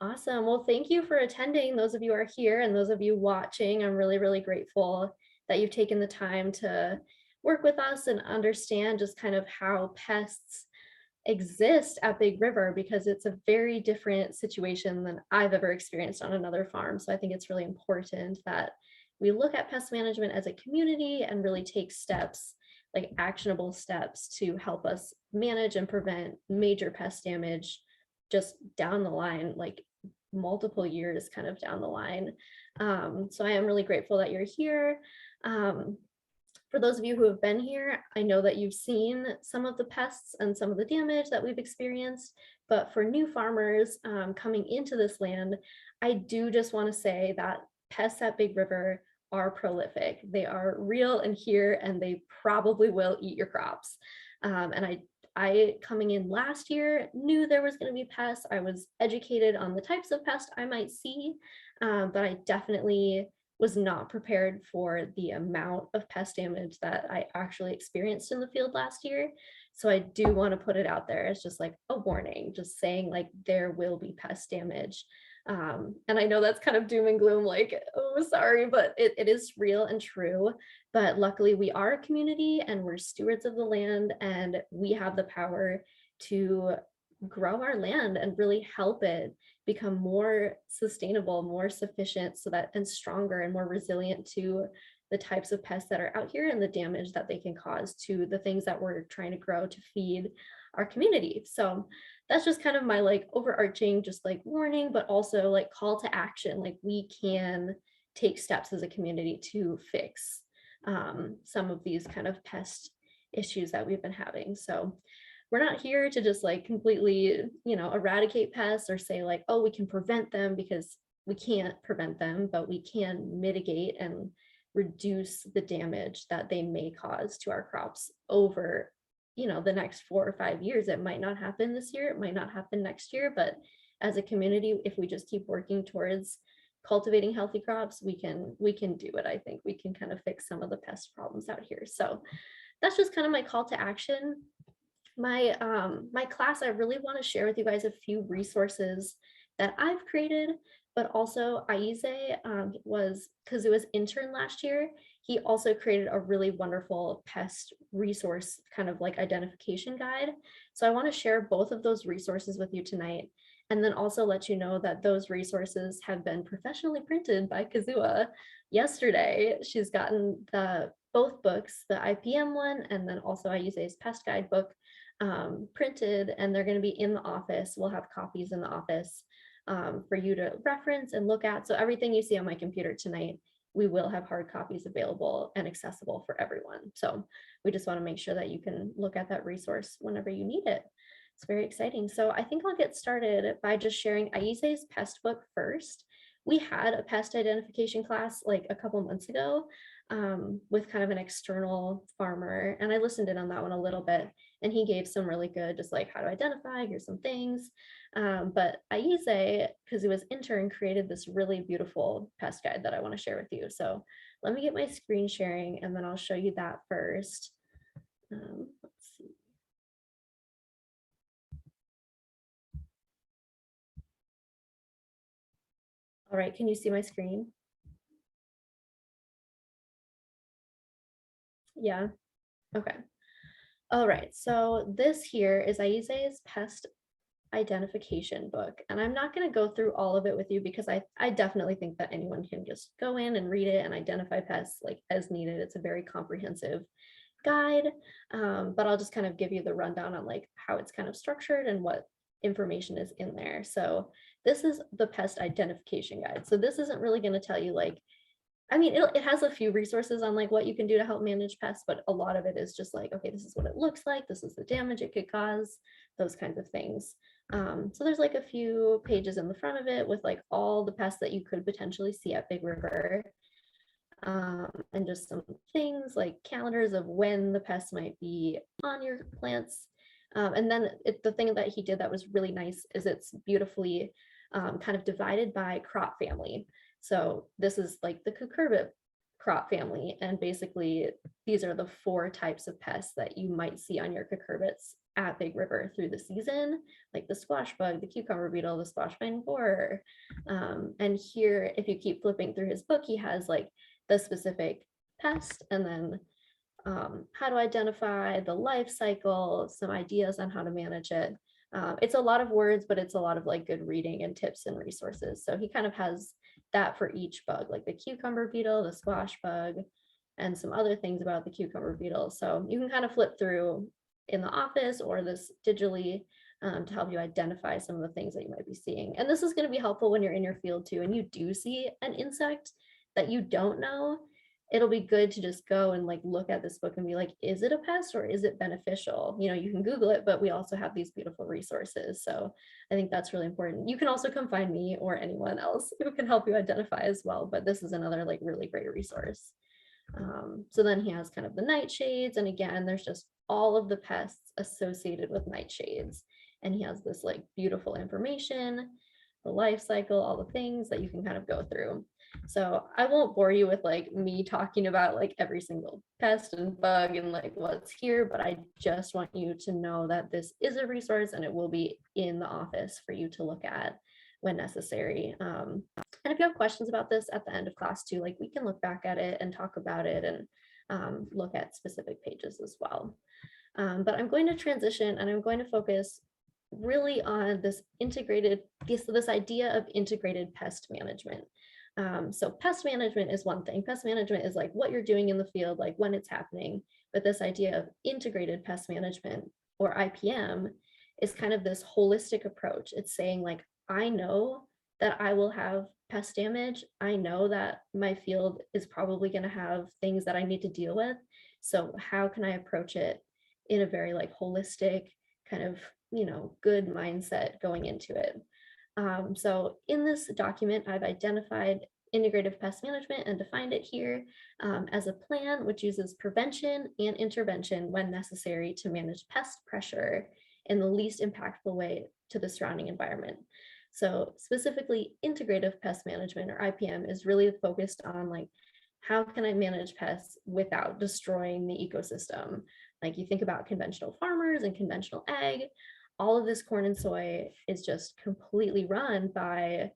Awesome. Well, thank you for attending. Those of you who are here and those of you watching, I'm really, really grateful that you've taken the time to work with us and understand just kind of how pests exist at Big River, because it's a very different situation than I've ever experienced on another farm. So I think it's really important that we look at pest management as a community and really take steps, like actionable steps, to help us manage and prevent major pest damage just down the line, like multiple years kind of down the line. So I am really grateful that you're here. Um, for those of you who have been here, I know that you've seen some of the pests and some of the damage that we've experienced, but for new farmers coming into this land, I do just want to say that pests at Big River are prolific. They are real and here, and they probably will eat your crops. And I coming in last year knew there was going to be pests. I was educated on the types of pests I might see, but I definitely was not prepared for the amount of pest damage that I actually experienced in the field last year. So I do want to put it out there as just like a warning, just saying like there will be pest damage. And I know that's kind of doom and gloom, like, oh, sorry, but it is real and true. But luckily we are a community and we're stewards of the land, and we have the power to grow our land and really help it become more sustainable, more sufficient, so that, and stronger and more resilient to the types of pests that are out here and the damage that they can cause to the things that we're trying to grow to feed our community. So that's just kind of my like overarching just like warning, but also like call to action. Like we can take steps as a community to fix some of these kind of pest issues that we've been having. So we're not here to just like completely, eradicate pests or say like, oh, we can prevent them, because we can't prevent them, but we can mitigate and reduce the damage that they may cause to our crops over, the next 4 or 5 years. It might not happen this year, it might not happen next year, but as a community, if we just keep working towards cultivating healthy crops, we can do it. I think we can kind of fix some of the pest problems out here. So that's just kind of my call to action. My class, I really want to share with you guys a few resources that I've created, but also Aize was Kazua's intern last year. He also created a really wonderful pest resource kind of like identification guide. So I want to share both of those resources with you tonight, and then also let you know that those resources have been professionally printed by Kazua. Yesterday, she's gotten both books, the IPM one and then also Aize's pest guide book, printed, and they're going to be in the office. We'll have copies in the office for you to reference and look at. So everything you see on my computer tonight, we will have hard copies available and accessible for everyone. So we just want to make sure that you can look at that resource whenever you need it. It's very exciting. So I think I'll get started by just sharing Aize's pest book first. We had a pest identification class like a couple months ago with kind of an external farmer, and I listened in on that one a little bit, and he gave some really good, just like how to identify, here's some things. But Aize, because he was intern, created this really beautiful pest guide that I want to share with you. So let me get my screen sharing and then I'll show you that first. Let's see. All right, can you see my screen? Yeah, okay. All right, so this here is Aize's pest identification book, and I'm not going to go through all of it with you because I definitely think that anyone can just go in and read it and identify pests like as needed. It's a very comprehensive guide, but I'll just kind of give you the rundown on like how it's kind of structured and what information is in there. So this is the pest identification guide. So this isn't really going to tell you like, I mean, it has a few resources on like what you can do to help manage pests, but a lot of it is just like, okay, this is what it looks like, this is the damage it could cause, those kinds of things. So there's like a few pages in the front of it with like all the pests that you could potentially see at Big River, and just some things like calendars of when the pests might be on your plants. And then the thing that he did that was really nice is it's beautifully kind of divided by crop family. So this is like the cucurbit crop family, and basically these are the 4 types of pests that you might see on your cucurbits at Big River through the season, like the squash bug, the cucumber beetle, the squash vine borer. And here, if you keep flipping through his book, he has like the specific pest and then how to identify the life cycle, some ideas on how to manage it. It's a lot of words, but it's a lot of like good reading and tips and resources. So he kind of has that for each bug, like the cucumber beetle, the squash bug, and some other things about the cucumber beetle. So you can kind of flip through in the office or this digitally to help you identify some of the things that you might be seeing. And this is going to be helpful when you're in your field too, and you do see an insect that you don't know. It'll be good to just go and like look at this book and be like, is it a pest or is it beneficial? You know, you can Google it, but we also have these beautiful resources. So I think that's really important. You can also come find me or anyone else who can help you identify as well. But this is another like really great resource. So then he has kind of the nightshades. And again, there's just all of the pests associated with nightshades. And he has this like beautiful information, the life cycle, all the things that you can kind of go through. So I won't bore you with like me talking about like every single pest and bug and like what's here, but I just want you to know that this is a resource and it will be in the office for you to look at when necessary. And if you have questions about this at the end of class too, like we can look back at it and talk about it and look at specific pages as well. But I'm going to transition and I'm going to focus really on this this idea of integrated pest management. So pest management is one thing. Pest management is like what you're doing in the field, like when it's happening. But this idea of integrated pest management or IPM is kind of this holistic approach. It's saying like, I know that I will have pest damage. I know that my field is probably going to have things that I need to deal with. So how can I approach it in a very like holistic kind of, you know, good mindset going into it? So in this document, I've identified integrative pest management and defined it here as a plan which uses prevention and intervention when necessary to manage pest pressure in the least impactful way to the surrounding environment. So specifically, integrative pest management or IPM is really focused on like, how can I manage pests without destroying the ecosystem? Like you think about conventional farmers and conventional ag, all of this corn and soy is just completely run by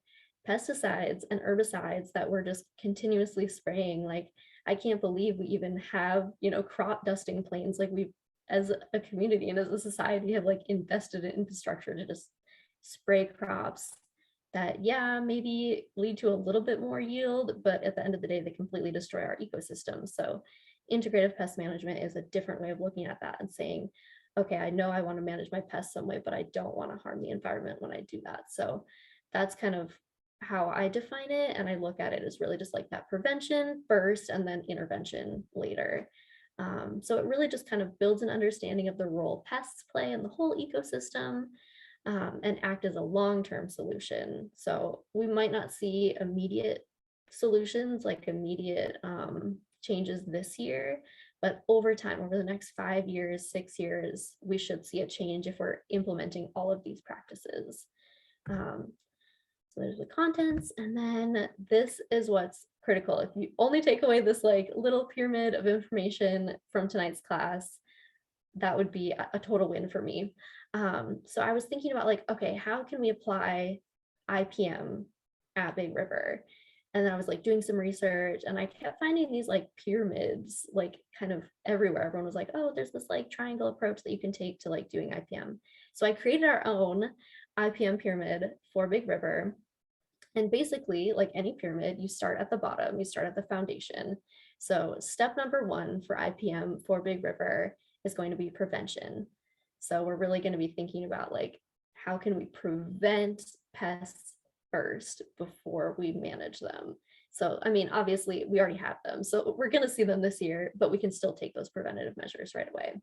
pesticides and herbicides that we're just continuously spraying. Like, I can't believe we even have, you know, crop dusting planes. Like we, as a community and as a society, have like invested in infrastructure to just spray crops that, yeah, maybe lead to a little bit more yield, but at the end of the day, they completely destroy our ecosystem. So integrative pest management is a different way of looking at that and saying, okay, I know I want to manage my pests some way, but I don't want to harm the environment when I do that. So that's kind of how I define it. And I look at it as really just like that prevention first and then intervention later. So it really just kind of builds an understanding of the role pests play in the whole ecosystem and act as a long-term solution. So we might not see immediate solutions, like immediate changes this year, but over time, over the next 5 years, 6 years, we should see a change if we're implementing all of these practices. So there's the contents, and then this is what's critical. If you only take away this like little pyramid of information from tonight's class, that would be a total win for me. So I was thinking about like, okay, how can we apply IPM at Big River? And then I was like doing some research and I kept finding these like pyramids, like kind of everywhere. Everyone was like, oh, there's this like triangle approach that you can take to like doing IPM. So I created our own IPM pyramid for Big River. And basically, like any pyramid, you start at the bottom, you start at the foundation. So step number 1 for IPM for Big River is going to be prevention. So we're really going to be thinking about like, how can we prevent pests first before we manage them? So, I mean, obviously we already have them, so we're going to see them this year, but we can still take those preventative measures right away.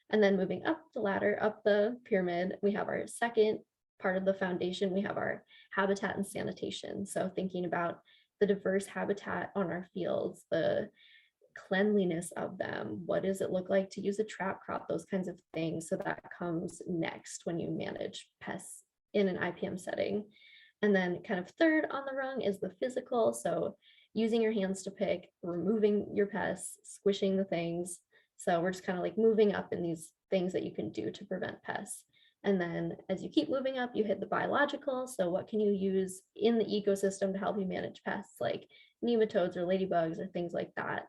And then moving up the ladder, up the pyramid, we have our second part of the foundation, we have our habitat and sanitation. So thinking about the diverse habitat on our fields, the cleanliness of them, what does it look like to use a trap crop, those kinds of things. So that comes next when you manage pests in an IPM setting. And then kind of third on the rung is the physical. So using your hands to pick, removing your pests, squishing the things, So we're just kind of like moving up in these things that you can do to prevent pests. And then as you keep moving up, you hit the biological. So what can you use in the ecosystem to help you manage pests like nematodes or ladybugs or things like that?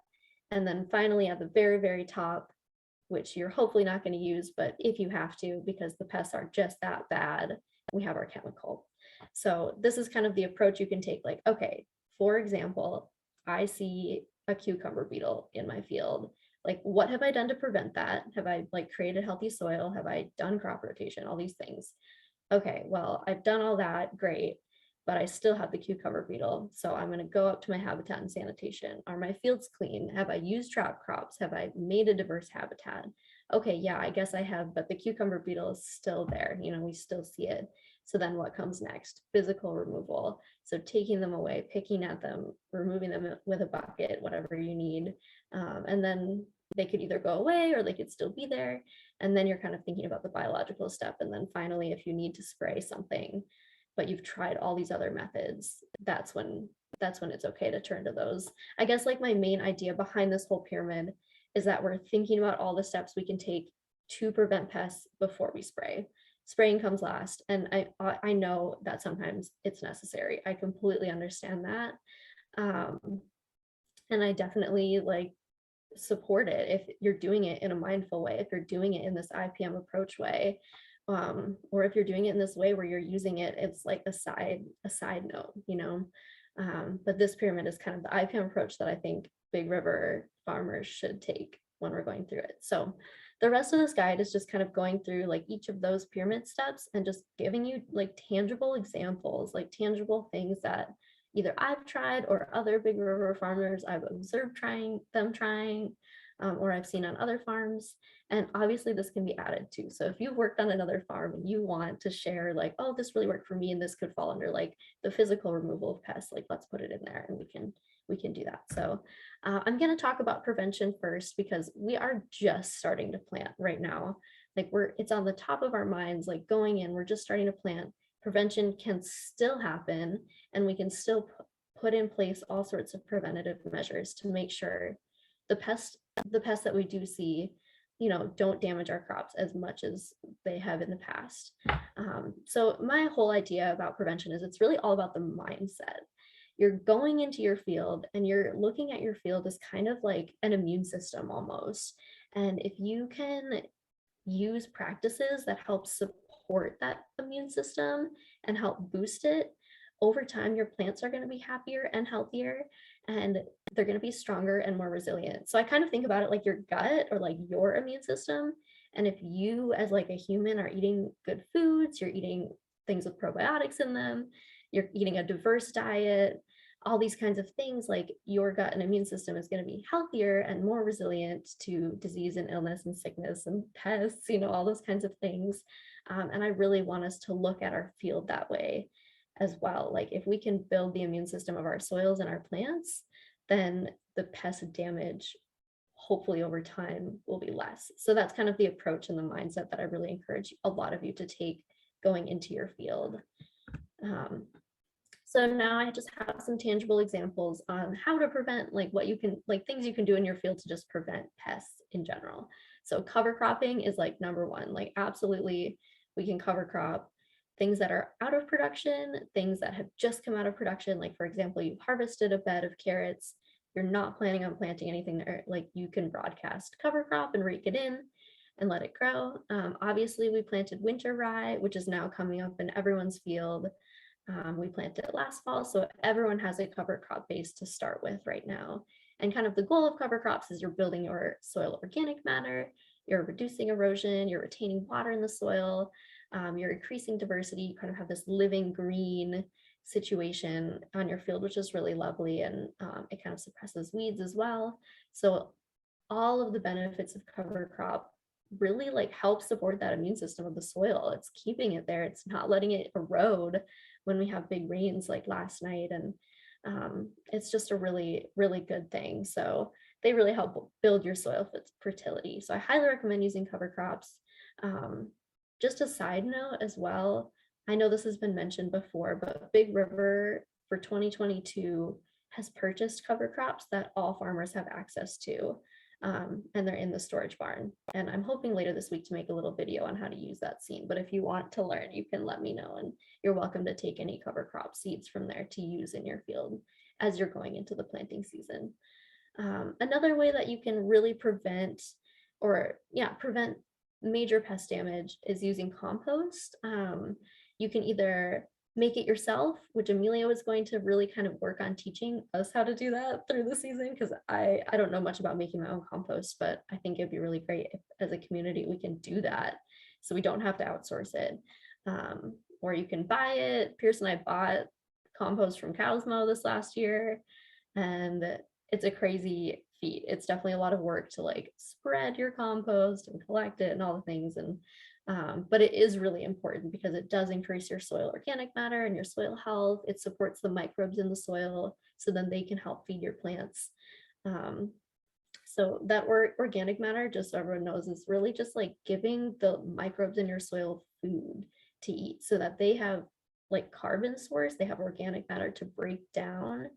And then finally at the very, very top, which you're hopefully not going to use, but if you have to, because the pests are just that bad, we have our chemical. So this is kind of the approach you can take. Like, okay, for example, I see a cucumber beetle in my field. Like, what have I done to prevent that? Have I like created healthy soil? Have I done crop rotation? All these things. Okay, well, I've done all that, great, but I still have the cucumber beetle. So I'm going to go up to my habitat and sanitation. Are my fields clean? Have I used trap crops? Have I made a diverse habitat? Okay, yeah, I guess I have, but the cucumber beetle is still there. You know, we still see it. So then what comes next? Physical removal. So taking them away, picking at them, removing them with a bucket, whatever you need. And then they could either go away or they could still be there. And then you're kind of thinking about the biological step. And then finally, if you need to spray something, but you've tried all these other methods, that's when it's okay to turn to those. I guess like my main idea behind this whole pyramid is that we're thinking about all the steps we can take to prevent pests before we spray. Spraying comes last, and I know that sometimes it's necessary. I completely understand that. And I definitely like support it if you're doing it in a mindful way, if you're doing it in this IPM approach way, or if you're doing it in this way where you're using it, it's like a side note, you know. But this pyramid is kind of the IPM approach that I think Big River farmers should take when we're going through it. So the rest of this guide is just kind of going through like each of those pyramid steps and just giving you like tangible examples, like tangible things that either I've tried or other Big River farmers I've observed trying, or I've seen on other farms. And obviously this can be added to. So if you've worked on another farm and you want to share like, oh, this really worked for me and this could fall under like the physical removal of pests, like let's put it in there and we can do that. So I'm going to talk about prevention first because we are just starting to plant right now. Like it's on the top of our minds, like going in, we're just starting to plant. Prevention can still happen and we can still put in place all sorts of preventative measures to make sure the pests that we do see, you know, don't damage our crops as much as they have in the past. So my whole idea about prevention is it's really all about the mindset. You're going into your field and you're looking at your field as kind of like an immune system almost. And if you can use practices that help support that immune system and help boost it, over time, your plants are going to be happier and healthier, and they're going to be stronger and more resilient. So I kind of think about it like your gut or like your immune system. And if you, as like a human, are eating good foods, you're eating things with probiotics in them, you're eating a diverse diet, all these kinds of things, like your gut and immune system is going to be healthier and more resilient to disease and illness and sickness and pests, you know, all those kinds of things. And I really want us to look at our field that way as well. Like if we can build the immune system of our soils and our plants, then the pest damage, hopefully over time, will be less. So that's kind of the approach and the mindset that I really encourage a lot of you to take going into your field. So now I just have some tangible examples on how to prevent, like what you can, like things you can do in your field to just prevent pests in general. So cover cropping is like number one, like absolutely we can cover crop things that are out of production, things that have just come out of production. Like for example, you've harvested a bed of carrots, you're not planning on planting anything there, like you can broadcast cover crop and rake it in and let it grow. Obviously we planted winter rye, which is now coming up in everyone's field. We planted it last fall, so everyone has a cover crop base to start with right now. And kind of the goal of cover crops is you're building your soil organic matter, you're reducing erosion, you're retaining water in the soil, you're increasing diversity, you kind of have this living green situation on your field, which is really lovely, and it kind of suppresses weeds as well. So all of the benefits of cover crop really like help support that immune system of the soil. It's keeping it there, it's not letting it erode when we have big rains like last night. And it's just a really, really good thing. So they really help build your soil fertility. So I highly recommend using cover crops. Just a side note as well, I know this has been mentioned before, but Big River for 2022 has purchased cover crops that all farmers have access to. and they're in the storage barn. And I'm hoping later this week to make a little video on how to use that seed. But if you want to learn, you can let me know, and you're welcome to take any cover crop seeds from there to use in your field as you're going into the planting season. Another way that you can really prevent major pest damage is using compost. You can either make it yourself, which Amelia was going to really kind of work on teaching us how to do that through the season, because I don't know much about making my own compost, but I think it'd be really great if as a community we can do that so we don't have to outsource it. Or you can buy it. Pierce and I bought compost from Cowsmo this last year, and it's a crazy feat. It's definitely a lot of work to like spread your compost and collect it and all the things. And but it is really important because it does increase your soil organic matter and your soil health. It supports the microbes in the soil so then they can help feed your plants. So that organic matter, just so everyone knows, is really just like giving the microbes in your soil food to eat so that they have like carbon source, they have organic matter to break down.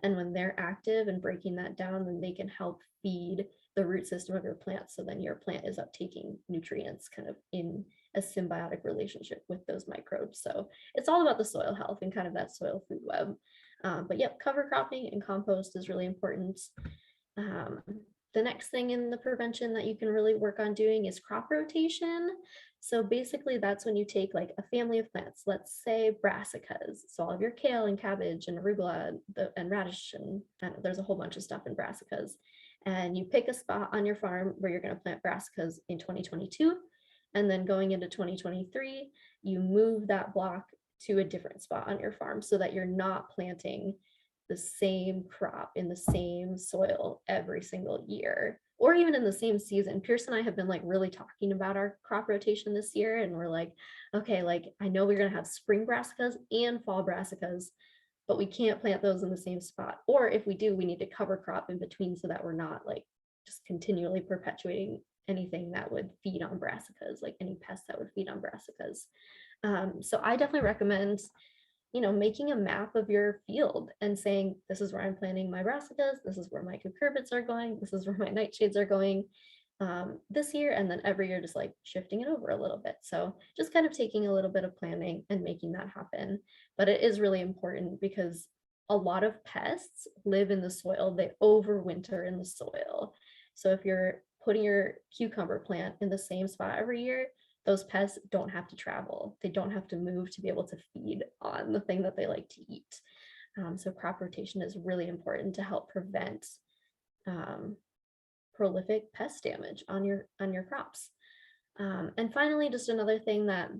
And when they're active and breaking that down, then they can help feed the root system of your plant. So then your plant is uptaking nutrients kind of in a symbiotic relationship with those microbes. So it's all about the soil health and kind of that soil food web. But yep, cover cropping and compost is really important. The next thing in the prevention that you can really work on doing is crop rotation. So basically that's when you take like a family of plants, let's say brassicas, so all of your kale and cabbage and arugula and radish, and there's a whole bunch of stuff in brassicas. And you pick a spot on your farm where you're going to plant brassicas in 2022. And then going into 2023, you move that block to a different spot on your farm so that you're not planting the same crop in the same soil every single year, or even in the same season. Pierce and I have been like really talking about our crop rotation this year, and we're like, okay, like I know we're gonna have spring brassicas and fall brassicas, but we can't plant those in the same spot. Or if we do, we need to cover crop in between so that we're not like just continually perpetuating anything that would feed on brassicas, like any pests that would feed on brassicas. So I definitely recommend making a map of your field and saying, this is where I'm planting my brassicas, this is where my cucurbits are going, this is where my nightshades are going this year, and then every year just like shifting it over a little bit. So just kind of taking a little bit of planning and making that happen. But it is really important because a lot of pests live in the soil, they overwinter in the soil. So if you're putting your cucumber plant in the same spot every year, those pests don't have to travel. They don't have to move to be able to feed on the thing that they like to eat. So crop rotation is really important to help prevent prolific pest damage on your crops. And finally, just another thing that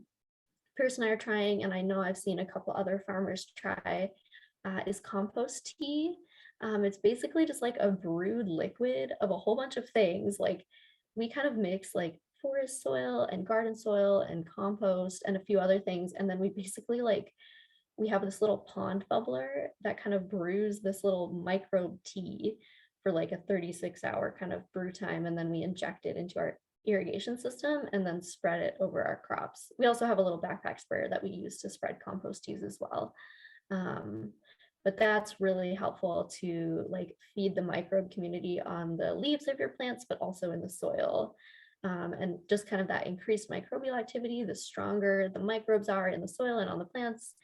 Pierce and I are trying, and I know I've seen a couple other farmers try, is compost tea. It's basically just like a brewed liquid of a whole bunch of things. Like we kind of mix like forest soil and garden soil and compost and a few other things. And then we basically we have this little pond bubbler that kind of brews this little microbe tea for like a 36-hour kind of brew time. And then we inject it into our irrigation system and then spread it over our crops. We also have a little backpack sprayer that we use to spread compost teas as well. But that's really helpful to like feed the microbe community on the leaves of your plants, but also in the soil. And just kind of that increased microbial activity, the stronger the microbes are in the soil and on the plants,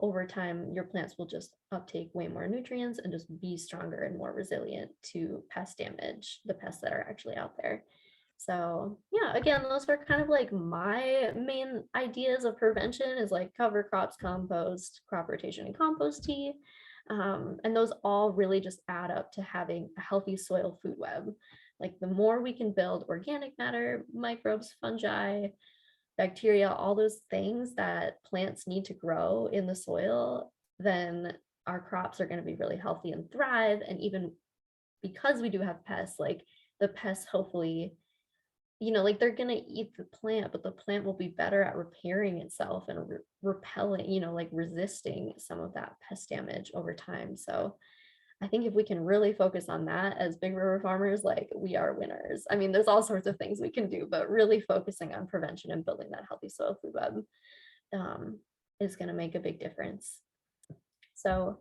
over time, your plants will just uptake way more nutrients and just be stronger and more resilient to pest damage, the pests that are actually out there. So yeah, again, those are kind of like my main ideas of prevention is like cover crops, compost, crop rotation, and compost tea. And those all really just add up to having a healthy soil food web. Like the more we can build organic matter, microbes, fungi, bacteria, all those things that plants need to grow in the soil, then our crops are going to be really healthy and thrive. And even because we do have pests, like the pests hopefully, like they're going to eat the plant, but the plant will be better at repairing itself and repelling, like resisting some of that pest damage over time. So I think if we can really focus on that as Big River farmers, like we are winners. I mean, there's all sorts of things we can do, but really focusing on prevention and building that healthy soil food web is going to make a big difference. So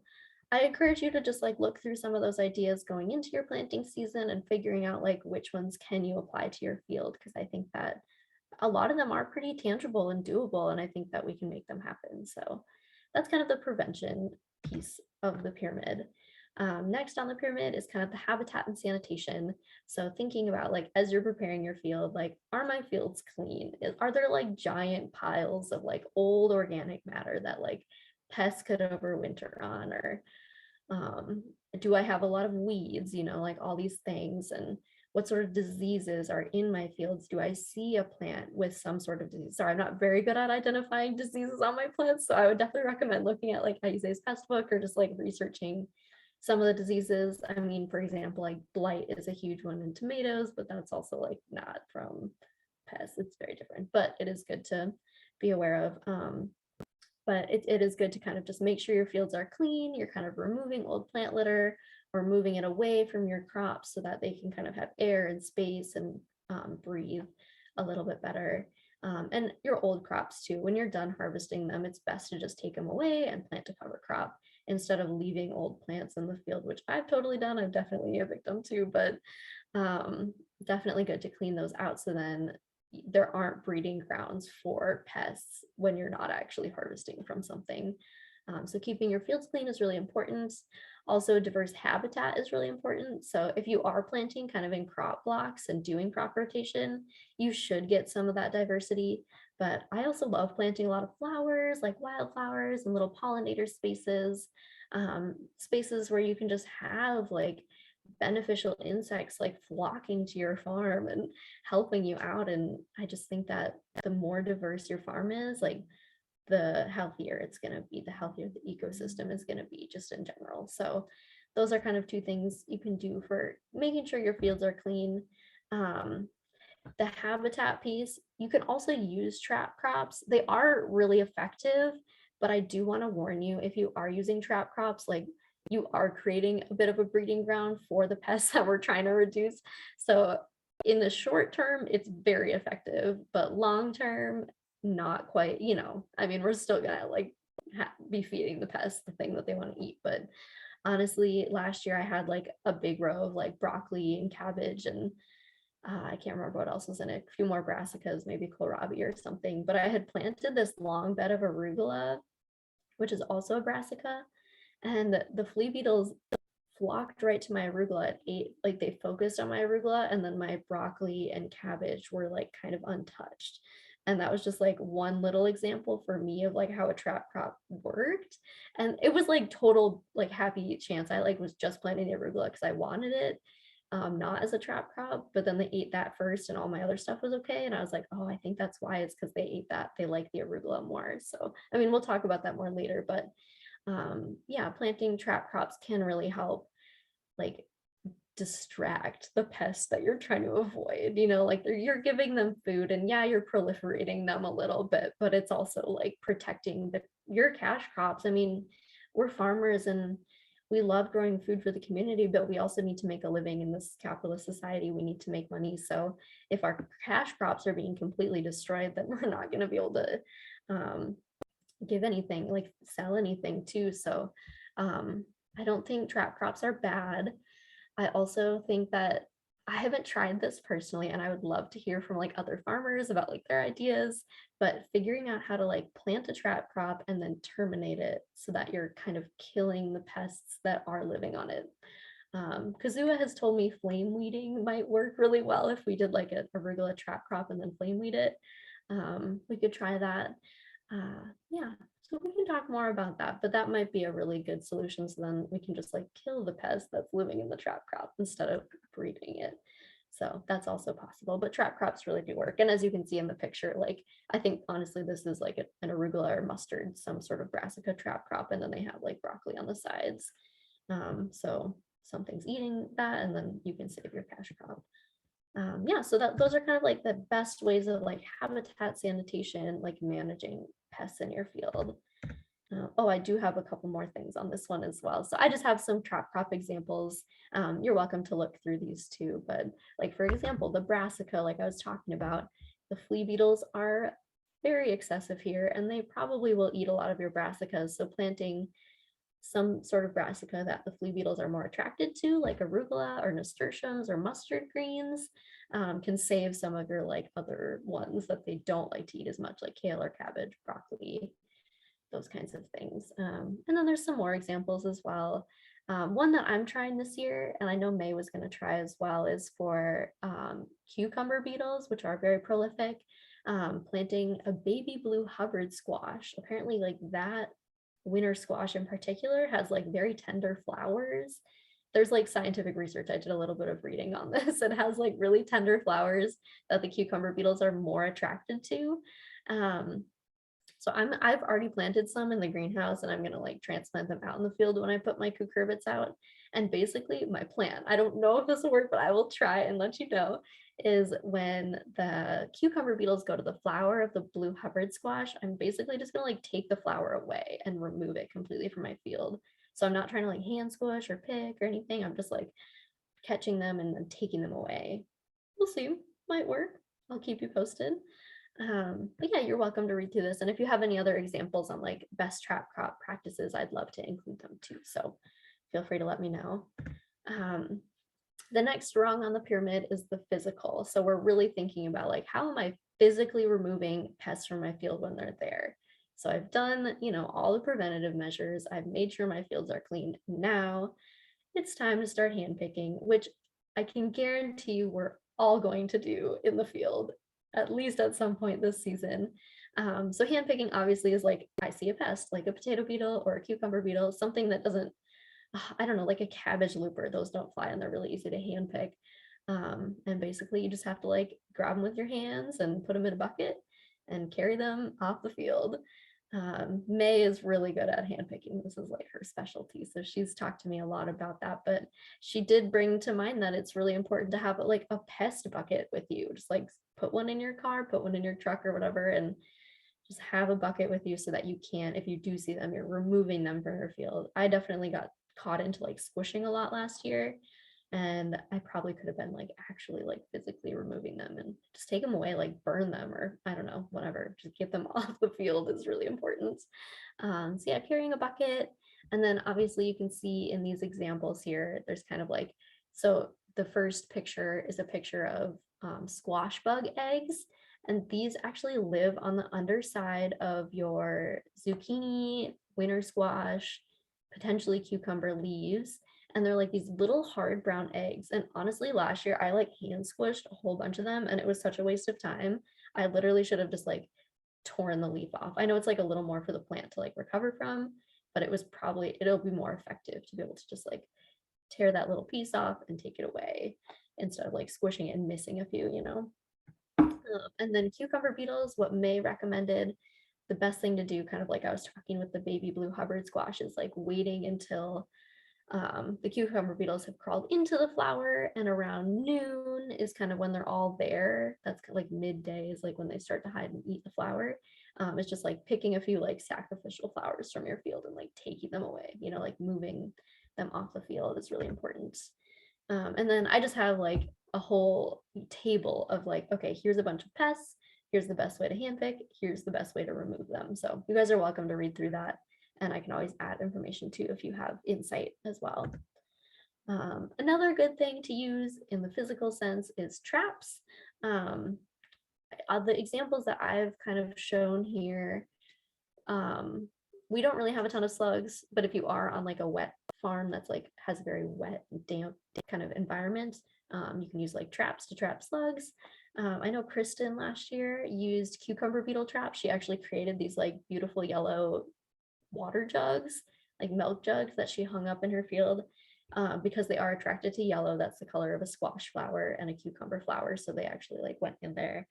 I encourage you to just like look through some of those ideas going into your planting season and figuring out like which ones can you apply to your field, because I think that a lot of them are pretty tangible and doable, and I think that we can make them happen. So that's kind of the prevention piece of the pyramid. Next on the pyramid is kind of the habitat and sanitation. So thinking about like as you're preparing your field, like are my fields clean? Are there like giant piles of like old organic matter that like pests could overwinter on, or um, do I have a lot of weeds, like all these things, and what sort of diseases are in my fields? Do I see a plant with some sort of disease? Sorry, I'm not very good at identifying diseases on my plants, so I would definitely recommend looking at like IUSA's pest book or just like researching some of the diseases. I mean, for example, like blight is a huge one in tomatoes, but that's also like not from pests. It's very different, but it is good to be aware of. But it is good to kind of just make sure your fields are clean. You're kind of removing old plant litter or moving it away from your crops so that they can kind of have air and space and breathe a little bit better. And your old crops too, when you're done harvesting them, it's best to just take them away and plant a cover crop instead of leaving old plants in the field, which I've totally done. I'm definitely a victim too, but definitely good to clean those out so then there aren't breeding grounds for pests when you're not actually harvesting from something. So keeping your fields clean is really important. Also, diverse habitat is really important. So if you are planting kind of in crop blocks and doing crop rotation, you should get some of that diversity. But I also love planting a lot of flowers, like wildflowers and little pollinator spaces, spaces where you can just have like beneficial insects like flocking to your farm and helping you out. And I just think that the more diverse your farm is, like the healthier it's going to be, the healthier the ecosystem is going to be just in general. So those are kind of two things you can do for making sure your fields are clean. The habitat piece, you can also use trap crops. They are really effective, but I do want to warn you, if you are using trap crops, like you are creating a bit of a breeding ground for the pests that we're trying to reduce. So in the short term, it's very effective, but long term, not quite, I mean, we're still gonna like be feeding the pests the thing that they want to eat. But honestly, last year I had like a big row of like broccoli and cabbage and I can't remember what else was in it, a few more brassicas, maybe kohlrabi or something. But I had planted this long bed of arugula, which is also a brassica, and the flea beetles flocked right to my arugula and ate, like they focused on my arugula, and then my broccoli and cabbage were like kind of untouched. And that was just like one little example for me of like how a trap crop worked. And it was like total like happy chance. I like was just planting the arugula because I wanted it, not as a trap crop, but then they ate that first and all my other stuff was okay. And I was like, oh, I think that's why, it's because they ate that. They like the arugula more. So, I mean, we'll talk about that more later, but yeah, planting trap crops can really help like distract the pests that you're trying to avoid, like you're giving them food and yeah, you're proliferating them a little bit, but it's also like protecting your cash crops. I mean, we're farmers and we love growing food for the community, but we also need to make a living in this capitalist society. We need to make money. So if our cash crops are being completely destroyed, then we're not going to be able to give anything, like sell anything too. So I don't think trap crops are bad. I also think that I haven't tried this personally, and I would love to hear from like other farmers about like their ideas, but figuring out how to like plant a trap crop and then terminate it so that you're kind of killing the pests that are living on it. Kazua has told me flame weeding might work really well if we did like a arugula trap crop and then flame weed it. We could try that. Yeah, so we can talk more about that, but that might be a really good solution. So then we can just like kill the pest that's living in the trap crop instead of breeding it. So that's also possible, but trap crops really do work. And as you can see in the picture, like I think honestly, this is like an arugula or mustard, some sort of brassica trap crop, and then they have like broccoli on the sides. So something's eating that, and then you can save your cash crop. Yeah, so those are kind of like the best ways of like habitat sanitation, like managing pests in your field. Oh, I do have a couple more things on this one as well. So I just have some trap crop examples. You're welcome to look through these too, but like for example, the brassica, like I was talking about, the flea beetles are very excessive here and they probably will eat a lot of your brassicas. So planting some sort of brassica that the flea beetles are more attracted to, like arugula or nasturtiums or mustard greens, can save some of your like other ones that they don't like to eat as much, like kale or cabbage, broccoli, those kinds of things. And then there's some more examples as well. One that I'm trying this year, and I know May was going to try as well, is for cucumber beetles, which are very prolific. Planting a baby blue Hubbard squash. Apparently, like that winter squash in particular has like very tender flowers. There's like scientific research. I did a little bit of reading on this. It has like really tender flowers that the cucumber beetles are more attracted to. So I've already planted some in the greenhouse, and I'm gonna like transplant them out in the field when I put my cucurbits out. And basically my plan, I don't know if this will work, but I will try and let you know, is when the cucumber beetles go to the flower of the blue Hubbard squash, I'm basically just gonna like take the flower away and remove it completely from my field. So I'm not trying to like hand squish or pick or anything. I'm just like catching them and then taking them away. We'll see, might work. I'll keep you posted. But yeah, you're welcome to read through this. And if you have any other examples on like best trap crop practices, I'd love to include them too. So feel free to let me know. The next rung on the pyramid is the physical. So we're really thinking about like, how am I physically removing pests from my field when they're there? So I've done, all the preventative measures. I've made sure my fields are clean. Now it's time to start hand picking, which I can guarantee you we're all going to do in the field, at least at some point this season. So hand picking obviously is like, I see a pest, like a potato beetle or a cucumber beetle, something that doesn't, I don't know, like a cabbage looper, those don't fly and they're really easy to hand pick. And basically you just have to like grab them with your hands and put them in a bucket and carry them off the field. May is really good at hand picking. This is like her specialty. So she's talked to me a lot about that, but she did bring to mind that it's really important to have like a pest bucket with you. Just like put one in your car, put one in your truck or whatever, and just have a bucket with you so that you can, if you do see them, you're removing them from your field. I definitely got caught into like squishing a lot last year, and I probably could have been like actually like physically removing them and just take them away, like burn them or I don't know, whatever, just get them off the field is really important. So yeah, carrying a bucket. And then obviously you can see in these examples here, there's kind of like, so the first picture is a picture of squash bug eggs. And these actually live on the underside of your zucchini, winter squash, potentially cucumber leaves. And they're like these little hard brown eggs. And honestly, last year I like hand squished a whole bunch of them and it was such a waste of time. I literally should have just like torn the leaf off. I know it's like a little more for the plant to like recover from, but it'll be more effective to be able to just like tear that little piece off and take it away instead of like squishing it and missing a few. And then cucumber beetles, what May recommended, the best thing to do, kind of like I was talking with the baby blue Hubbard squash, is like waiting until the cucumber beetles have crawled into the flower, and around noon is kind of when they're all there. That's kind of like midday is like when they start to hide and eat the flower. It's just like picking a few like sacrificial flowers from your field and like taking them away, like moving them off the field is really important. And then I just have like a whole table of like, okay, here's a bunch of pests. Here's the best way to handpick. Here's the best way to remove them. So you guys are welcome to read through that. And I can always add information too if you have insight as well. Another good thing to use in the physical sense is traps. The examples that I've kind of shown here, we don't really have a ton of slugs, but if you are on like a wet farm that's like has a very wet, damp kind of environment, you can use like traps to trap slugs. I know Kristen last year used cucumber beetle traps. She actually created these like beautiful yellow water jugs, like milk jugs that she hung up in her field because they are attracted to yellow. That's the color of a squash flower and a cucumber flower. So they actually like went in there.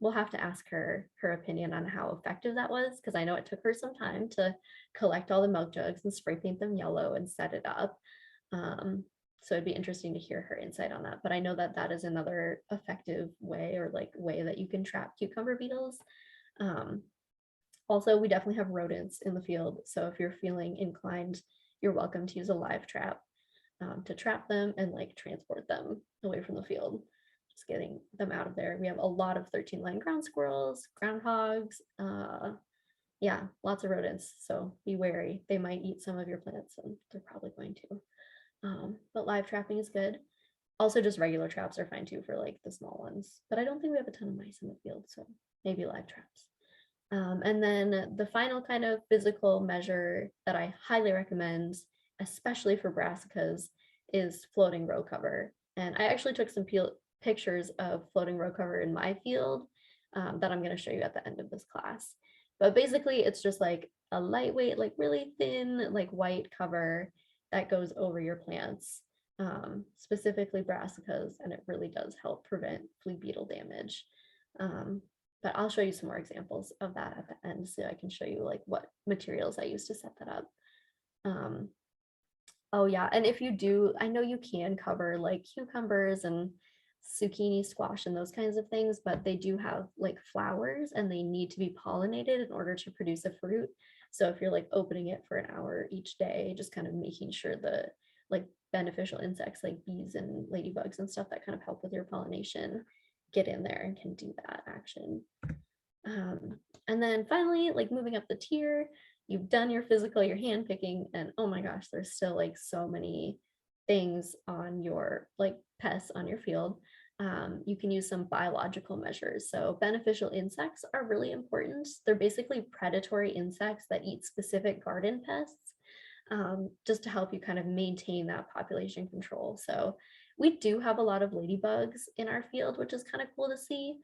We'll have to ask her opinion on how effective that was, because I know it took her some time to collect all the milk jugs and spray paint them yellow and set it up. So it'd be interesting to hear her insight on that. But I know that that is another effective way, or like way that you can trap cucumber beetles. Also, we definitely have rodents in the field. So if you're feeling inclined, you're welcome to use a live trap to trap them and like transport them away from the field, just getting them out of there. We have a lot of 13-line ground squirrels, groundhogs, Yeah, lots of rodents, so be wary. They might eat some of your plants, and they're probably going to. But live trapping is good. Also, just regular traps are fine too for like the small ones. But I don't think we have a ton of mice in the field, so maybe live traps. And then the final kind of physical measure that I highly recommend, especially for brassicas, is floating row cover. And I actually took some pictures of floating row cover in my field that I'm going to show you at the end of this class. But basically, it's just like a lightweight, like really thin, like white cover that goes over your plants, specifically brassicas, and it really does help prevent flea beetle damage. But I'll show you some more examples of that at the end so I can show you like what materials I use to set that up. Oh yeah, and if you do, I know you can cover like cucumbers and zucchini, squash, and those kinds of things, but they do have like flowers and they need to be pollinated in order to produce a fruit. So if you're like opening it for an hour each day, just kind of making sure the like beneficial insects like bees and ladybugs and stuff that kind of help with your pollination get in there and can do that action. And then finally, like moving up the tier, you've done your physical, your hand picking, and oh my gosh, there's still like so many things on your like pests on your field. You can use some biological measures. So beneficial insects are really important. They're basically predatory insects that eat specific garden pests, just to help you kind of maintain that population control. So we do have a lot of ladybugs in our field, which is kind of cool to see.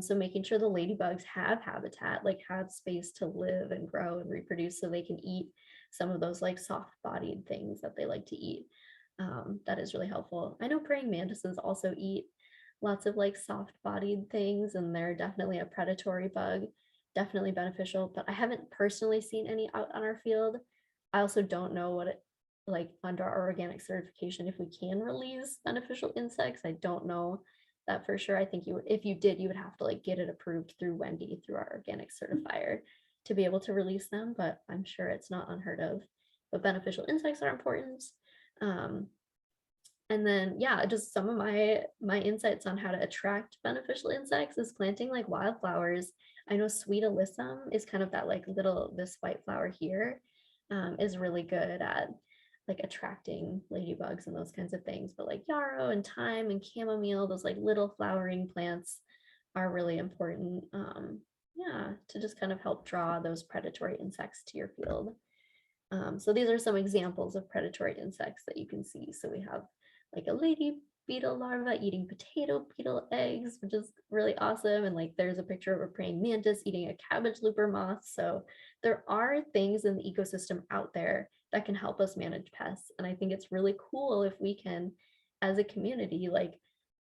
So making sure the ladybugs have habitat, like have space to live and grow and reproduce so they can eat some of those like soft-bodied things that they like to eat. That is really helpful. I know praying mantises also eat lots of like soft-bodied things, and they're definitely a predatory bug, definitely beneficial, but I haven't personally seen any out on our field. I also don't know what it like under our organic certification if we can release beneficial insects. I don't know that for sure. I think you would, if you did, you would have to like get it approved through Wendy through our organic certifier to be able to release them, but I'm sure it's not unheard of. But beneficial insects are important. Um, and then yeah, just some of my insights on how to attract beneficial insects is planting like wildflowers. I know sweet alyssum is kind of that like little this white flower here, is really good at like attracting ladybugs and those kinds of things. But like yarrow and thyme and chamomile, those like little flowering plants are really important. Yeah, to just kind of help draw those predatory insects to your field. So these are some examples of predatory insects that you can see. So we have like a lady beetle larva eating potato beetle eggs, which is really awesome. And like there's a picture of a praying mantis eating a cabbage looper moth. So there are things in the ecosystem out there that can help us manage pests. And I think it's really cool if we can, as a community, like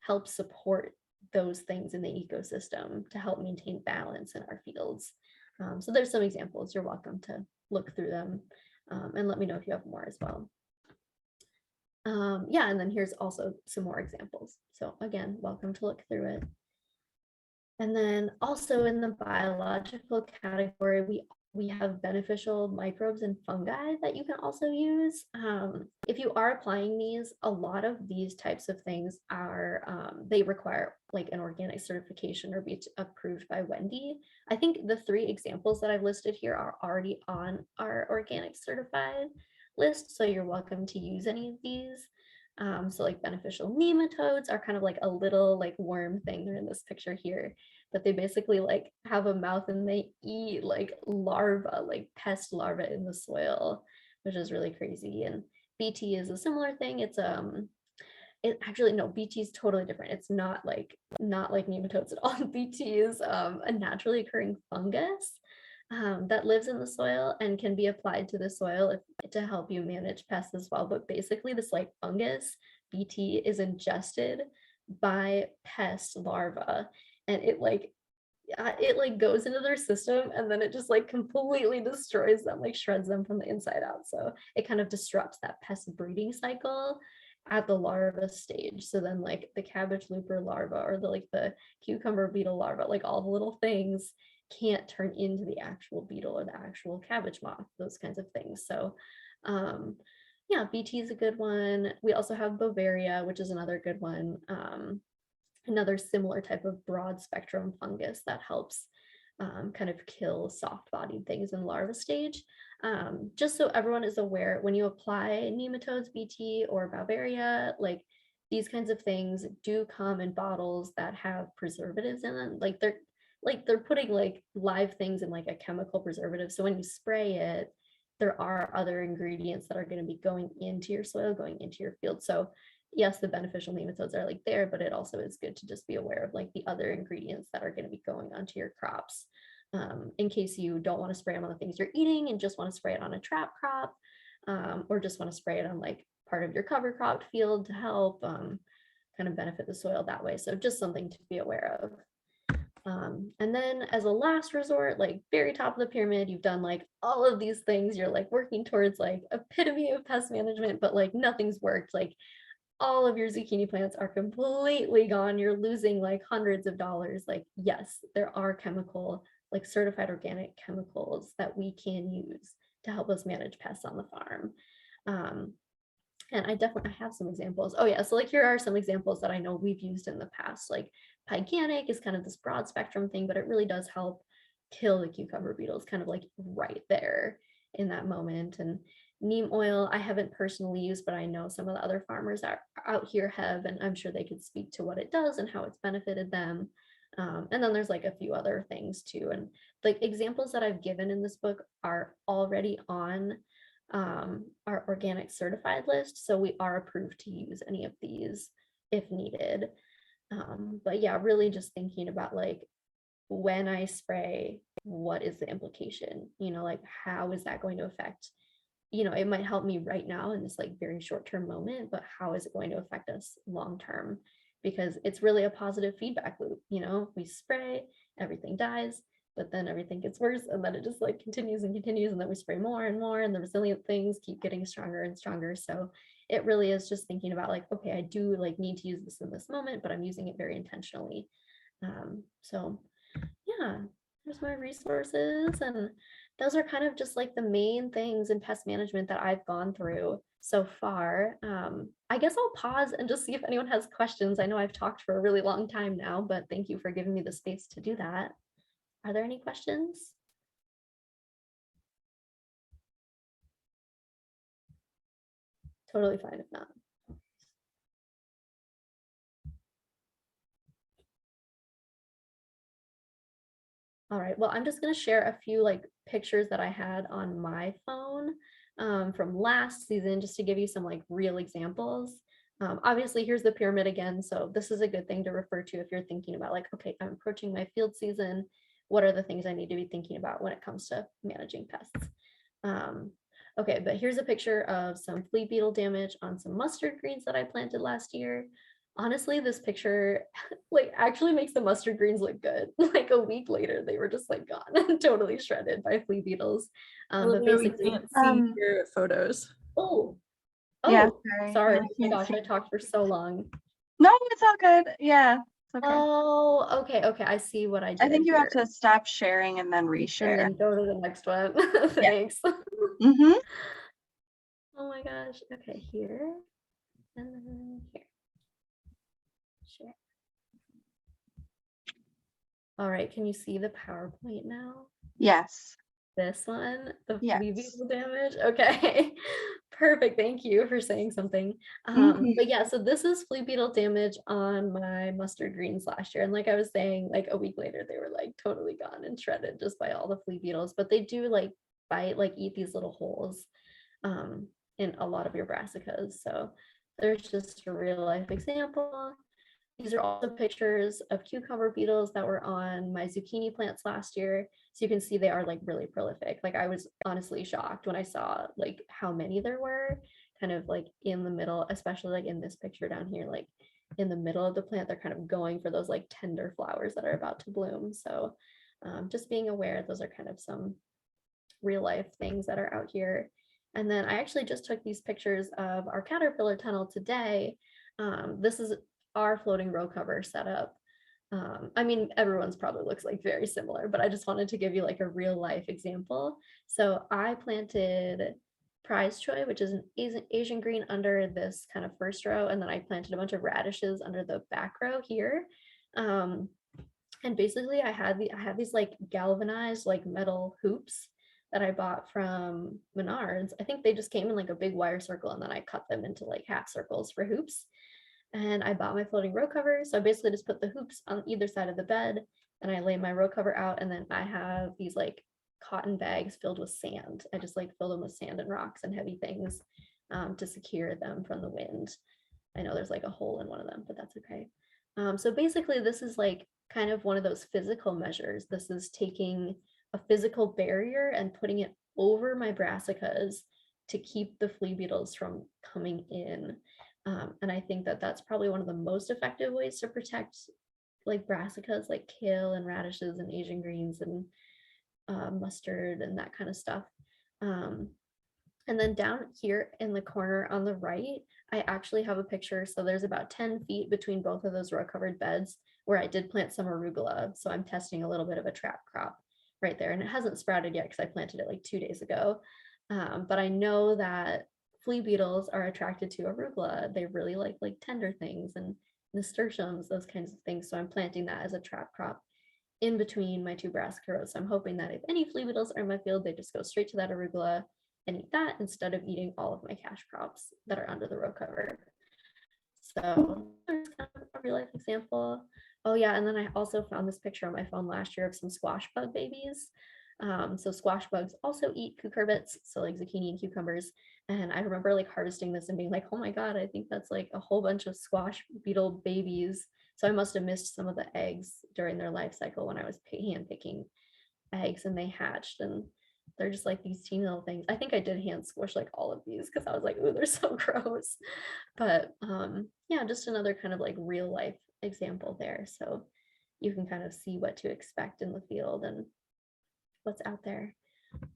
help support those things in the ecosystem to help maintain balance in our fields. So there's some examples. You're welcome to look through them, and let me know if you have more as well. Yeah, and then here's also some more examples. So again, welcome to look through it. And then also in the biological category, we have beneficial microbes and fungi that you can also use. If you are applying these, a lot of these types of things are, they require like an organic certification or be approved by Wendy. I think the 3 examples that I've listed here are already on our organic certified list, so you're welcome to use any of these. So like beneficial nematodes are kind of like a little like worm thing. They're in this picture here, but they basically like have a mouth and they eat like larvae, like pest larvae in the soil, which is really crazy. And BT is a similar thing. It's it actually no, BT is totally different. It's not like nematodes at all. BT is a naturally occurring fungus that lives in the soil and can be applied to the soil to help you manage pests as well. But basically, this like fungus, BT, is ingested by pest larvae, and it like goes into their system, and then it just like completely destroys them, like shreds them from the inside out. So it kind of disrupts that pest breeding cycle at the larva stage. So then like the cabbage looper larva or the cucumber beetle larva, like all the little things can't turn into the actual beetle or the actual cabbage moth, those kinds of things. So yeah, BT is a good one. We also have Bavaria, which is another good one. Another similar type of broad spectrum fungus that helps kind of kill soft-bodied things in larva stage. Just so everyone is aware, when you apply nematodes, BT, or Bavaria, like these kinds of things do come in bottles that have preservatives in them. They're putting like live things in like a chemical preservative. So when you spray it, there are other ingredients that are going to be going into your soil, going into your field. So yes, the beneficial nematodes are like there, but it also is good to just be aware of like the other ingredients that are going to be going onto your crops. In case you don't want to spray them on the things you're eating and just want to spray it on a trap crop, or just want to spray it on like part of your cover crop field to help kind of benefit the soil that way. So just something to be aware of. And then as a last resort, like very top of the pyramid, you've done like all of these things. You're like working towards like epitome of pest management, but like nothing's worked. Like all of your zucchini plants are completely gone. You're losing like hundreds of dollars. Like, yes, there are chemical, like certified organic chemicals that we can use to help us manage pests on the farm. And I definitely have some examples. Oh yeah, so like here are some examples that I know we've used in the past. Like Pyganic is kind of this broad spectrum thing, but it really does help kill the cucumber beetles kind of like right there in that moment. And neem oil, I haven't personally used, but I know some of the other farmers out here have, and I'm sure they could speak to what it does and how it's benefited them. And then there's like a few other things too. And like examples that I've given in this book are already on our organic certified list. So we are approved to use any of these if needed. But yeah, really just thinking about like when I spray, what is the implication? You know, like how is that going to affect, you know, it might help me right now in this like very short-term moment, but how is it going to affect us long-term? Because it's really a positive feedback loop. You know, we spray, everything dies, but then everything gets worse, and then it just like continues and continues, and then we spray more and more, and the resilient things keep getting stronger and stronger. So it really is just thinking about like, okay, I do like need to use this in this moment, but I'm using it very intentionally. So yeah, there's my resources, and those are kind of just like the main things in pest management that I've gone through so far. I guess I'll pause and just see if anyone has questions. I know I've talked for a really long time now, but thank you for giving me the space to do that. Are there any questions? Totally fine if not. All right, well, I'm just gonna share a few like pictures that I had on my phone from last season, just to give you some like real examples. Obviously, here's the pyramid again, so this is a good thing to refer to if you're thinking about like, okay, I'm approaching my field season. What are the things I need to be thinking about when it comes to managing pests? Okay, but here's a picture of some flea beetle damage on some mustard greens that I planted last year. Honestly, this picture like actually makes the mustard greens look good. Like a week later, they were just like gone, totally shredded by flea beetles. But Eleanor, we basically, can't see your photos. oh, Yeah, oh, sorry. sorry. I Oh my can't gosh, see. I talked for so long. No, it's all good. Yeah, it's okay. Oh, okay, I see what I did I think you here. have to stop sharing and then And reshare. then go to the next one. Thanks. Mm-hmm. Oh my gosh. Okay, here and then here. Share. All right, can you see the PowerPoint now? Yes. This one, the Yes. flea beetle damage. Okay, perfect. Thank you for saying something. Mhm. But yeah, so this is flea beetle damage on my mustard greens last year. And like I was saying, like a week later, they were like totally gone and shredded just by all the flea beetles. But they do like bite, like eat these little holes in a lot of your brassicas. So there's just a real life example. These are also pictures of cucumber beetles that were on my zucchini plants last year. So you can see they are like really prolific. Like I was honestly shocked when I saw like how many there were kind of like in the middle, especially like in this picture down here, like in the middle of the plant, they're kind of going for those like tender flowers that are about to bloom. So just being aware, those are kind of some real life things that are out here. And then I actually just took these pictures of our caterpillar tunnel today. This is our floating row cover setup. I mean, everyone's probably looks like very similar, but I just wanted to give you like a real life example. So I planted prize choy, which is an Asian green under this kind of first row. And then I planted a bunch of radishes under the back row here. And basically I had these like galvanized like metal hoops that I bought from Menards. I think they just came in like a big wire circle, and then I cut them into like half circles for hoops. And I bought my floating row cover. So I basically just put the hoops on either side of the bed, and I lay my row cover out, and then I have these like cotton bags filled with sand. I just like fill them with sand and rocks and heavy things to secure them from the wind. I know there's like a hole in one of them, but that's okay. So basically, this is like kind of one of those physical measures. This is taking a physical barrier and putting it over my brassicas to keep the flea beetles from coming in. And I think that that's probably one of the most effective ways to protect like brassicas, like kale and radishes and Asian greens and mustard and that kind of stuff. Um, and then down here in the corner on the right, I actually have a picture. So there's about 10 feet between both of those row covered beds where I did plant some arugula. So I'm testing a little bit of a trap crop right there. And it hasn't sprouted yet because I planted it like 2 days ago. But I know that flea beetles are attracted to arugula. They really like tender things and nasturtiums, those kinds of things. So I'm planting that as a trap crop in between my two brassica rows. So I'm hoping that if any flea beetles are in my field, they just go straight to that arugula and eat that instead of eating all of my cash crops that are under the row cover. So there's kind of a real life example. Oh yeah, and then I also found this picture on my phone last year of some squash bug babies. So squash bugs also eat cucurbits, so like zucchini and cucumbers. And I remember like harvesting this and being like, oh my God, I think that's like a whole bunch of squash beetle babies. So I must have missed some of the eggs during their life cycle when I was hand picking eggs and they hatched, and they're just like these teeny little things. I think I did hand squish like all of these because I was like, ooh, they're so gross. But yeah, just another kind of like real life example there. So you can kind of see what to expect in the field and what's out there.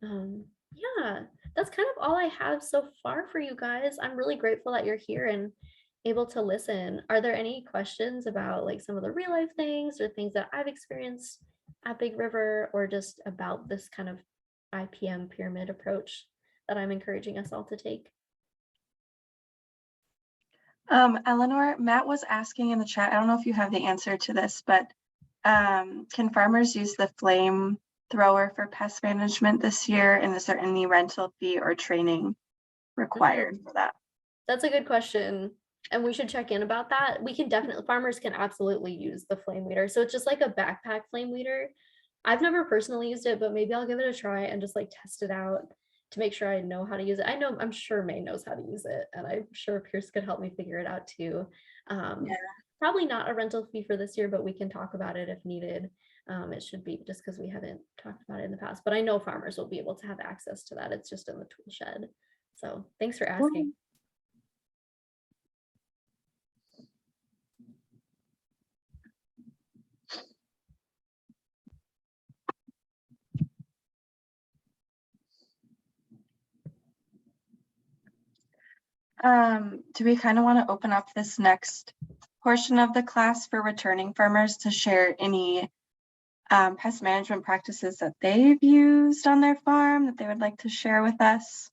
Yeah, that's kind of all I have so far for you guys. I'm really grateful that you're here and able to listen. Are there any questions about like some of the real life things or things that I've experienced at Big River, or just about this kind of IPM pyramid approach that I'm encouraging us all to take? Eleanor, Matt was asking in the chat, I don't know if you have the answer to this, but can farmers use the flame thrower for pest management this year? And is there any rental fee or training required for that? That's a good question. And we should check in about that. We can definitely, farmers can absolutely use the flame weeder. So it's just like a backpack flame weeder. I've never personally used it, but maybe I'll give it a try and just like test it out to make sure I know how to use it. I'm sure May knows how to use it, and I'm sure Pierce could help me figure it out too. Yeah. Probably not a rental fee for this year, but we can talk about it if needed. It should be, just because we haven't talked about it in the past, but I know farmers will be able to have access to that. It's just in the tool shed. So thanks for asking. Do we kind of want to open up this next portion of the class for returning farmers to share any pest management practices that they've used on their farm that they would like to share with us?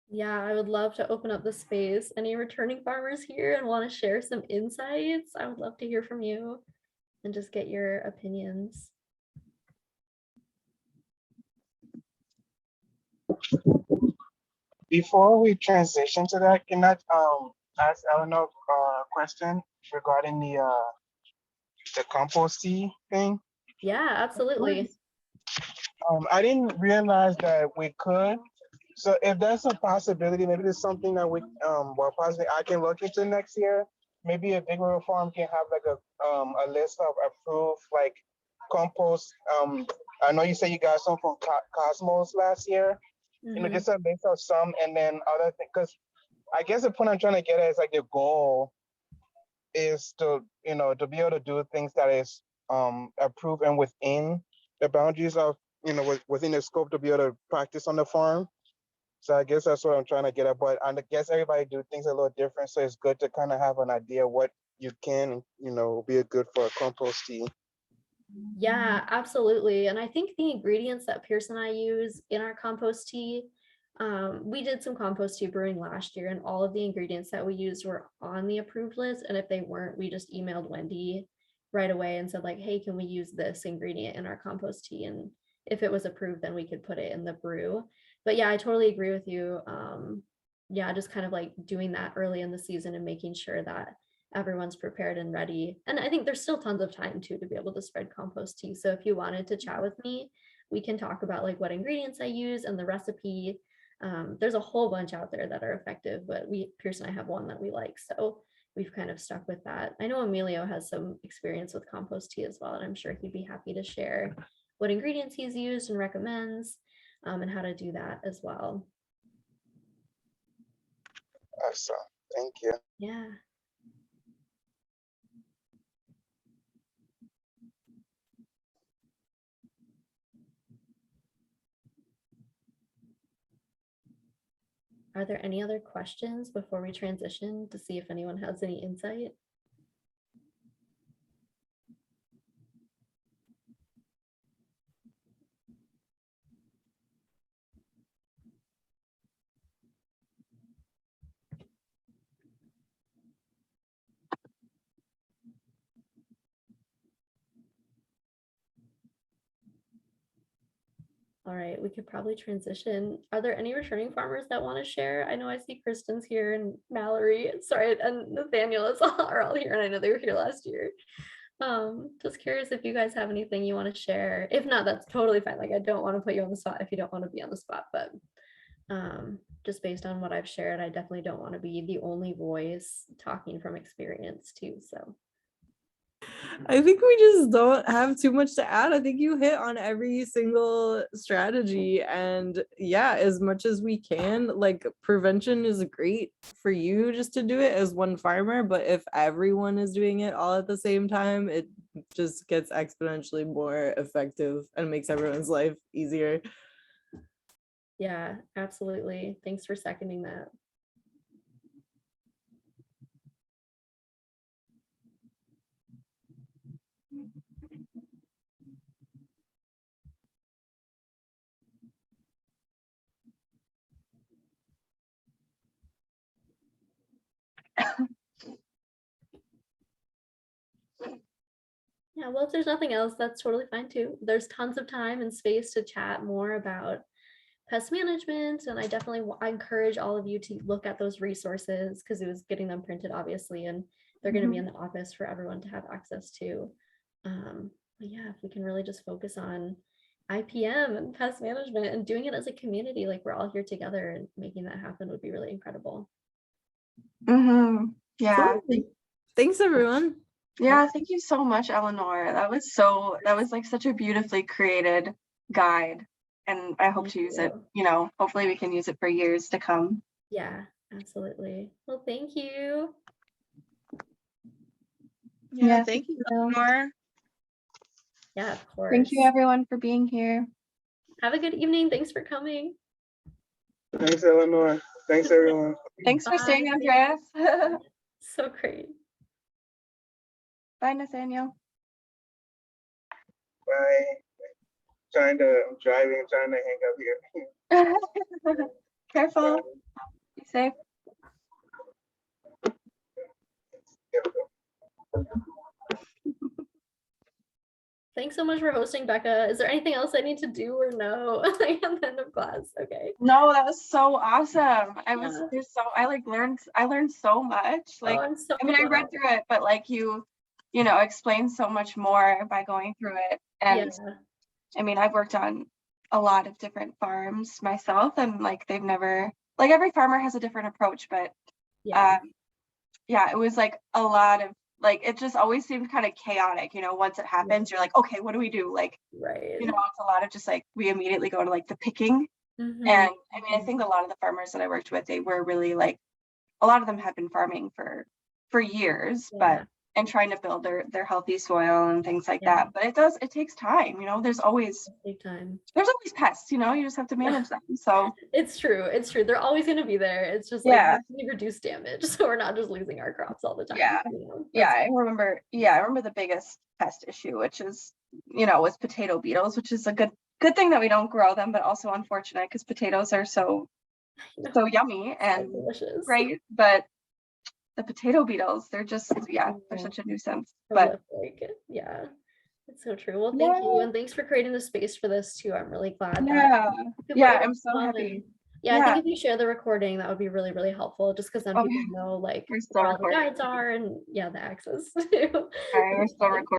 Yeah, I would love to open up the space. Any returning farmers here and want to share some insights? I would love to hear from you and just get your opinions. Before we transition to that, can I ask Eleanor a question regarding the compost tea thing? Yeah, absolutely. I didn't realize that we could. So if that's a possibility, maybe there's something that we well, possibly I can look into next year. Maybe a big river farm can have like a list of approved like compost. I know you said you got some from Cosmos last year. You know, just a list of some, and then other things. Because I guess the point I'm trying to get at is like the goal is to, you know, to be able to do things that is approved and within the boundaries of, you know, within the scope to be able to practice on the farm. So I guess that's what I'm trying to get at. But I guess everybody do things a little different. So it's good to kind of have an idea what you can, you know, be good for a compost tea. Yeah, absolutely. And I think the ingredients that Pierce and I use in our compost tea, we did some compost tea brewing last year, and all of the ingredients that we used were on the approved list. And if they weren't, we just emailed Wendy right away and said like, hey, can we use this ingredient in our compost tea? And if it was approved, then we could put it in the brew. But yeah, I totally agree with you. Yeah, just kind of like doing that early in the season and making sure that everyone's prepared and ready. And I think there's still tons of time too to be able to spread compost tea. So if you wanted to chat with me, we can talk about like what ingredients I use and the recipe. There's a whole bunch out there that are effective, but Pierce and I have one that we like. So we've kind of stuck with that. I know Emilio has some experience with compost tea as well, and I'm sure he'd be happy to share what ingredients he's used and recommends, and how to do that as well. Awesome. Thank you. Yeah. Are there any other questions before we transition to see if anyone has any insight? All right, we could probably transition. Are there any returning farmers that want to share? I know I see Kristen's here and Mallory, sorry, and Nathaniel are all here, and I know they were here last year. Just curious if you guys have anything you want to share. If not, that's totally fine. Like, I don't want to put you on the spot if you don't want to be on the spot, but just based on what I've shared, I definitely don't want to be the only voice talking from experience too. So I think we just don't have too much to add. I think you hit on every single strategy. And yeah, as much as we can, like prevention is great for you just to do it as one farmer. But if everyone is doing it all at the same time, it just gets exponentially more effective and makes everyone's life easier. yeah, absolutely. Thanks for seconding that. Yeah, well, if there's nothing else, that's totally fine too. There's tons of time and space to chat more about pest management, and I definitely I encourage all of you to look at those resources because it was getting them printed, obviously, and they're going to be in the office for everyone to have access to. But yeah, if we can really just focus on IPM and pest management and doing it as a community, like we're all here together and making that happen would be really incredible. Yeah. Cool. Thanks, everyone. Yeah, thank you so much, Eleanor. That was like such a beautifully created guide. And I hope to use it, hopefully we can use it for years to come. Yeah, absolutely. Well, thank you. Yeah, thank you, Eleanor. Yeah, of course. Thank you, everyone, for being here. Have a good evening. Thanks for coming. Thanks, Eleanor. Thanks, everyone. Thanks for staying, Andreas. So great. Bye, Nathaniel. Bye. I'm driving, trying to hang up here. Careful. Be safe. Thanks so much for hosting, Becca. Is there anything else I need to do or no? At the end of class. Okay. No, that was so awesome. I learned so much. Like, I'm so I read through it, but like you explained so much more by going through it. And yeah. I've worked on a lot of different farms myself, and like they've never, like every farmer has a different approach, but yeah, it was like a lot of, like, it just always seemed kind of chaotic, once it happens, you're like, okay, what do we do? Like, right. It's a lot of just like, we immediately go to like the picking. Mm-hmm. And I think a lot of the farmers that I worked with, they were really like, a lot of them had been farming for years, but and trying to build their healthy soil and things like that. But it takes time, there's always pests, you just have to manage them. So it's true. They're always going to be there. It's just like we reduce damage, so we're not just losing our crops all the time. I remember the biggest pest issue, which is was potato beetles, which is a good thing that we don't grow them, but also unfortunate because potatoes are so yummy and delicious. Great. But the potato beetles. They're just, yeah, they're Yeah. such a nuisance. But Prolific. Yeah, it's so true. Well, thank you, yeah, and thanks for creating the space for this too. I'm really glad that yeah, people yeah, are able I'm to so come. happy. And yeah, I Yeah. think if you share the recording, that would be really, really helpful, just because then Oh, people yeah. know like We're still where all the recording. guides are and yeah, the access. We're still recording.